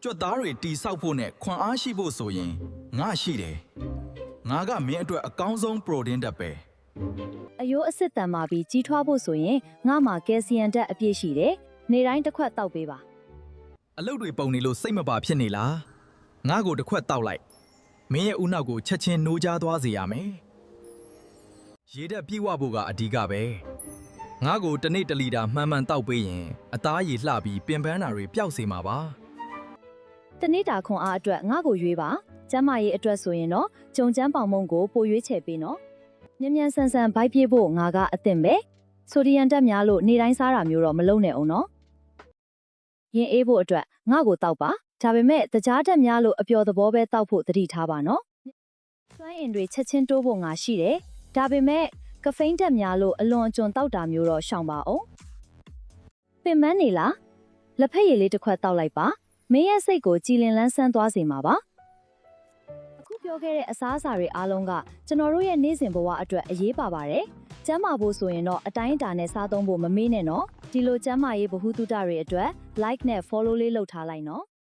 ကြွက်သားတွေတီဆောက်ဖို့နဲ့ခွန်အားရှိဖို့ဆိုရင်ငါရှိတယ်ငါကမင်းအတွက်အကောင်းဆုံးပရိုတင်းဓာတ်ပဲ အယိုးအစ်စ်တန်မာပြီးကြီးထွားဖို့ဆိုရင်ငါမှာကယ်ဆီယမ်ဓာတ်အပြည့်ရှိတယ်နေတိုင်းတစ်ခွက်တောက်ပေးပါ အလုပ်တွေပုံနေလို့စိတ်မပါဖြစ်နေလားငါ့ကိုတစ်ခွက်တောက်လိုက်မင်းရဲ့ဦးနောက်ကိုချက်ချင်းနိုးကြားသွားစေရမယ်ရေဓာတ်ပြည့်ဝဖို့ကအဓိကပဲငါ့ကိုတစ်နေ့တစ်လီတာမှန်မှန်တောက်ပေးရင်အသားရည်လှပြီးပင်ပန်းတာတွေပျောက်စေမှာပါ တနေ့တာခွန်အားအတွက်ငါ့ကိုရွေးပါကျမ်းမာရေးအတွက်ဆိုရင်တော့ဂျုံကျန်းပေါင်မုံကိုပိုရွေးချယ်ပေးနော်မြန်မြန်ဆန်ဆန်ဘိုက်ပြေးဖို့ငါကအသင့်ပဲဆိုဒီယမ်ဓာတ်များလို့နေတိုင်းစားတာမျိုးတော့မလုပ်နဲ့အောင်နော်ရင်အေးဖို့အတွက်ငါ့ကိုတောက်ပါဒါပေမဲ့တကြားဓာတ်များလို့အပျော်သဘောပဲတောက်ဖို့သတိထားပါနော်စွမ်းအင်တွေချက်ချင်းတိုးဖို့ငါရှိတယ်ဒါပေမဲ့ကဖိန်းဓာတ်များလို့အလွန်အကျွံတောက်တာမျိုးတော့ရှောင်ပါအောင်ပင်မနေလားလက်ဖက်ရည်လေးတစ်ခွက်တောက်လိုက်ပါမင်းရဲ့စိတ်ကိုကြည်လင်လန်းဆန်းသွားစေမှာပါအခုပြောခဲ့တဲ့အစားအစာတွေအားလုံးကကျွန်တော်တို့ရဲ့နေ့စဉ်ဘဝအတွက်အရေးပါပါတယ်ကျန်းမာဖို့ဆိုရင်တော့အတိုင်းအတာနဲ့စားသုံးဖို့မမေ့နဲ့နော်ဒီလိုကျန်းမာရေးဗဟုသုတတွေအတွက် like နဲ့ follow လေးလုပ်ထားလိုက်နော်